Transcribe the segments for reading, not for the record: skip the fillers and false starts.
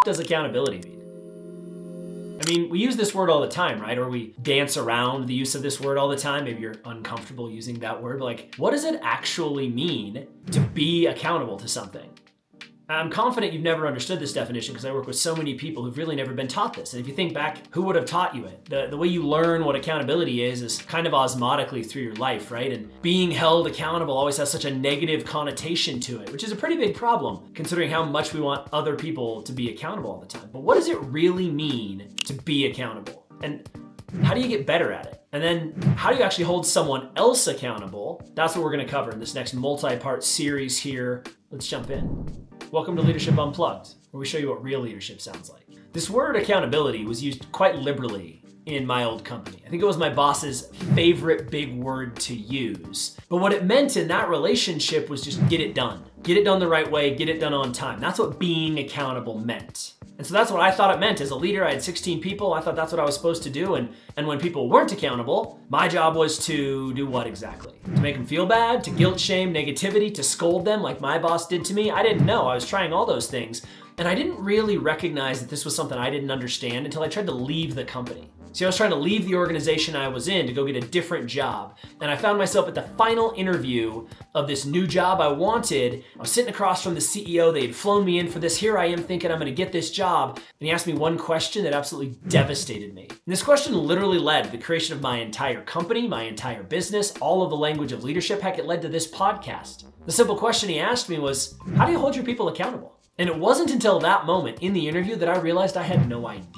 does accountability mean? I mean, we use this word all the time, right? Or we dance around the use of this word all the time. Maybe you're uncomfortable using that word, but like, what does it actually mean to be accountable to something? I'm confident you've never understood this definition because I work with so many people who've really never been taught this. And if you think back, who would have taught you it? The way you learn what accountability is kind of osmotically through your life, right? And being held accountable always has such a negative connotation to it, which is a pretty big problem considering how much we want other people to be accountable all the time. But what does it really mean to be accountable? And how do you get better at it? And then how do you actually hold someone else accountable? That's what we're gonna cover in this next multi-part series here. Let's jump in. Welcome to Leadership Unplugged, where we show you what real leadership sounds like. This word accountability was used quite liberally in my old company. I think it was my boss's favorite big word to use. But what it meant in that relationship was just get it done. Get it done the right way, get it done on time. That's what being accountable meant. And so that's what I thought it meant. As a leader, I had 16 people. I thought that's what I was supposed to do. And when people weren't accountable, my job was to do what exactly? To make them feel bad, to guilt, shame, negativity, to scold them like my boss did to me? I didn't know. I was trying all those things. And I didn't really recognize that this was something I didn't understand until I tried to leave the company. See, I was trying to leave the organization I was in to go get a different job. And I found myself at the final interview of this new job I wanted. I was sitting across from the CEO. They had flown me in for this. Here I am thinking I'm gonna get this job. And he asked me one question that absolutely devastated me. And this question literally led to the creation of my entire company, my entire business, all of the language of leadership. Heck, it led to this podcast. The simple question he asked me was, how do you hold your people accountable? And it wasn't until that moment in the interview that I realized I had no idea.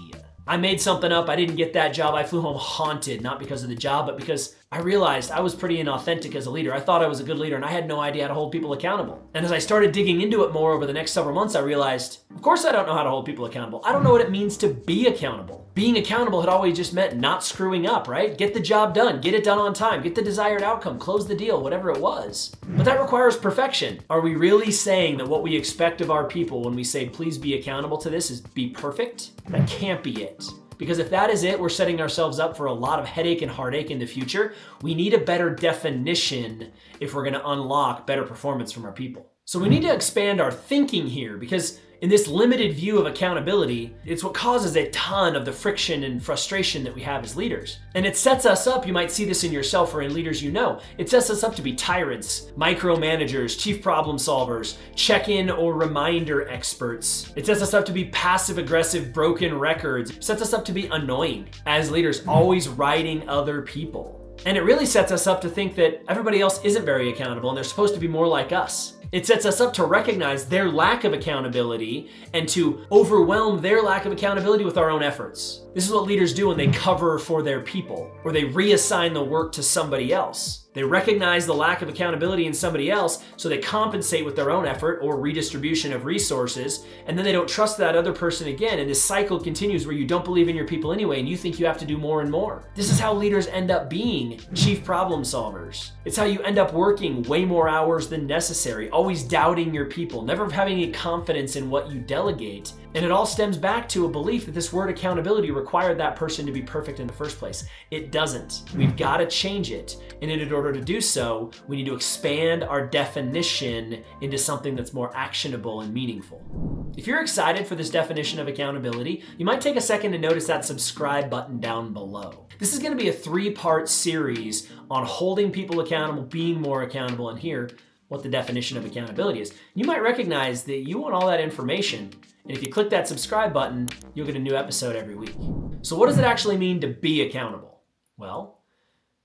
I made something up. I didn't get that job. I flew home haunted, not because of the job, but because I realized I was pretty inauthentic as a leader. I thought I was a good leader and I had no idea how to hold people accountable. And as I started digging into it more over the next several months, I realized, of course I don't know how to hold people accountable. I don't know what it means to be accountable. Being accountable had always just meant not screwing up, right? Get the job done, get it done on time, get the desired outcome, close the deal, whatever it was. But that requires perfection. Are we really saying that what we expect of our people when we say, please be accountable to this, is be perfect? That can't be it. Because if that is it, we're setting ourselves up for a lot of headache and heartache in the future. We need a better definition if we're gonna unlock better performance from our people. So we need to expand our thinking here, because in this limited view of accountability, it's what causes a ton of the friction and frustration that we have as leaders. And it sets us up, you might see this in yourself or in leaders you know, it sets us up to be tyrants, micromanagers, chief problem solvers, check-in or reminder experts. It sets us up to be passive-aggressive broken records. It sets us up to be annoying as leaders, always riding other people. And it really sets us up to think that everybody else isn't very accountable and they're supposed to be more like us. It sets us up to recognize their lack of accountability and to overwhelm their lack of accountability with our own efforts. This is what leaders do when they cover for their people, or they reassign the work to somebody else. They recognize the lack of accountability in somebody else, so they compensate with their own effort or redistribution of resources, and then they don't trust that other person again, and this cycle continues where you don't believe in your people anyway, and you think you have to do more and more. This is how leaders end up being chief problem solvers. It's how you end up working way more hours than necessary, always doubting your people, never having any confidence in what you delegate. And it all stems back to a belief that this word accountability required that person to be perfect in the first place. It doesn't. We've got to change it. And in order to do so, we need to expand our definition into something that's more actionable and meaningful. If you're excited for this definition of accountability, you might take a second to notice that subscribe button down below. This is going to be a 3-part series on holding people accountable, being more accountable, and here, what the definition of accountability is. You might recognize that you want all that information, and if you click that subscribe button, you'll get a new episode every week. So what does it actually mean to be accountable? Well,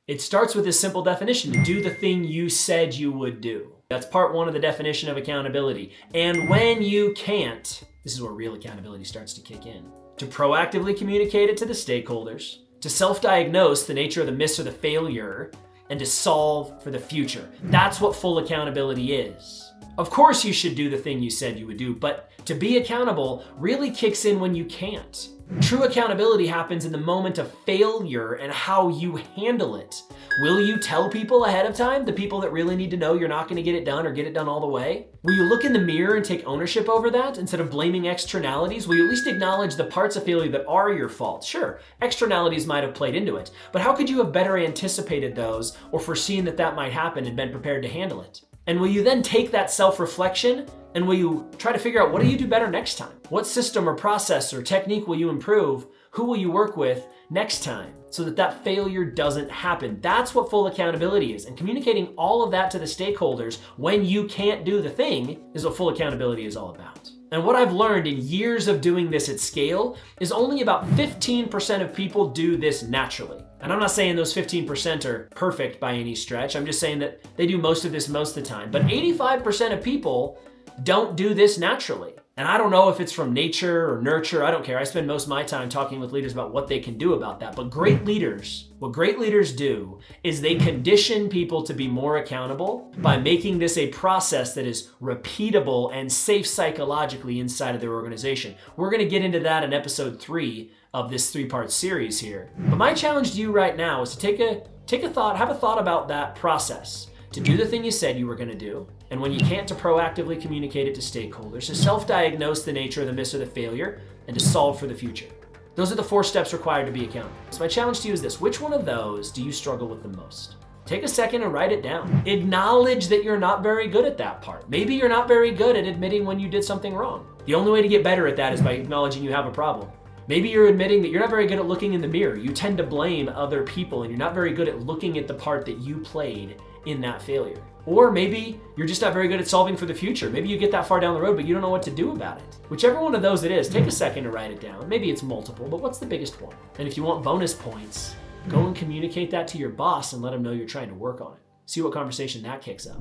it starts with this simple definition: to do the thing you said you would do. That's part 1 of the definition of accountability. And when you can't, this is where real accountability starts to kick in. To proactively communicate it to the stakeholders, to self-diagnose the nature of the miss or the failure, and to solve for the future. That's what full accountability is. Of course you should do the thing you said you would do, but to be accountable really kicks in when you can't. True accountability happens in the moment of failure and how you handle it. Will you tell people ahead of time, the people that really need to know you're not gonna get it done or get it done all the way? Will you look in the mirror and take ownership over that instead of blaming externalities? Will you at least acknowledge the parts of failure that are your fault? Sure, externalities might have played into it, but how could you have better anticipated those or foreseen that that might happen and been prepared to handle it? And will you then take that self-reflection and will you try to figure out what do you do better next time? What system or process or technique will you improve? Who will you work with next time so that that failure doesn't happen? That's what full accountability is. And communicating all of that to the stakeholders when you can't do the thing is what full accountability is all about. And what I've learned in years of doing this at scale is only about 15% of people do this naturally. And I'm not saying those 15% are perfect by any stretch. I'm just saying that they do most of this most of the time. But 85% of people don't do this naturally. And I don't know if it's from nature or nurture, I don't care. I spend most of my time talking with leaders about what they can do about that. But great leaders, what great leaders do is they condition people to be more accountable by making this a process that is repeatable and safe psychologically inside of their organization. We're gonna get into that in episode 3 of this 3-part series here. But my challenge to you right now is to take a thought, have a thought about that process. To do the thing you said you were gonna do, and when you can't, to proactively communicate it to stakeholders, to self-diagnose the nature of the miss or the failure, and to solve for the future. Those are the 4 steps required to be accountable. So my challenge to you is this: which one of those do you struggle with the most? Take a second and write it down. Acknowledge that you're not very good at that part. Maybe you're not very good at admitting when you did something wrong. The only way to get better at that is by acknowledging you have a problem. Maybe you're admitting that you're not very good at looking in the mirror. You tend to blame other people and you're not very good at looking at the part that you played in that failure. Or maybe you're just not very good at solving for the future. Maybe you get that far down the road, but you don't know what to do about it. Whichever one of those it is, take a second to write it down. Maybe it's multiple, but what's the biggest one? And if you want bonus points, go and communicate that to your boss and let them know you're trying to work on it. See what conversation that kicks up.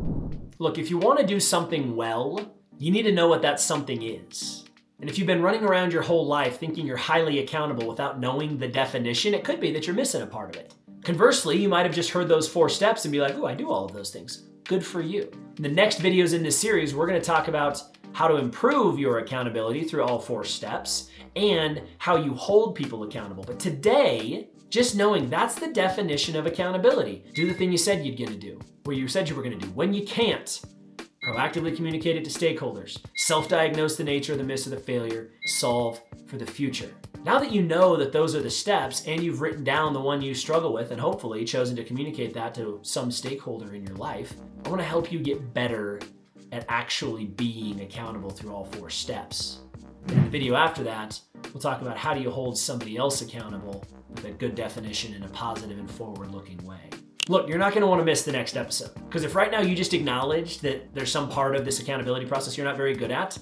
Look, if you want to do something well, you need to know what that something is. And if you've been running around your whole life thinking you're highly accountable without knowing the definition, it could be that you're missing a part of it. Conversely, you might have just heard those 4 steps and be like, oh, I do all of those things. Good for you. In the next videos in this series, we're going to talk about how to improve your accountability through all 4 steps and how you hold people accountable. But today, just knowing that's the definition of accountability. Do the thing you said you're going to do, where you said you were going to do. When you can't, proactively communicate it to stakeholders. Self-diagnose the nature of the miss or the failure. Solve for the future. Now that you know that those are the steps and you've written down the one you struggle with and hopefully chosen to communicate that to some stakeholder in your life, I want to help you get better at actually being accountable through all 4 steps. In the video after that, we'll talk about how do you hold somebody else accountable with a good definition in a positive and forward-looking way. Look, you're not going to want to miss the next episode, because if right now you just acknowledge that there's some part of this accountability process you're not very good at,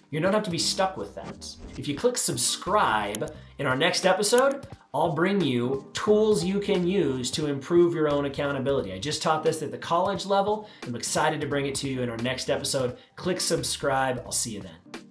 you don't have to be stuck with that. If you click subscribe, in our next episode, I'll bring you tools you can use to improve your own accountability. I just taught this at the college level. I'm excited to bring it to you in our next episode. Click subscribe. I'll see you then.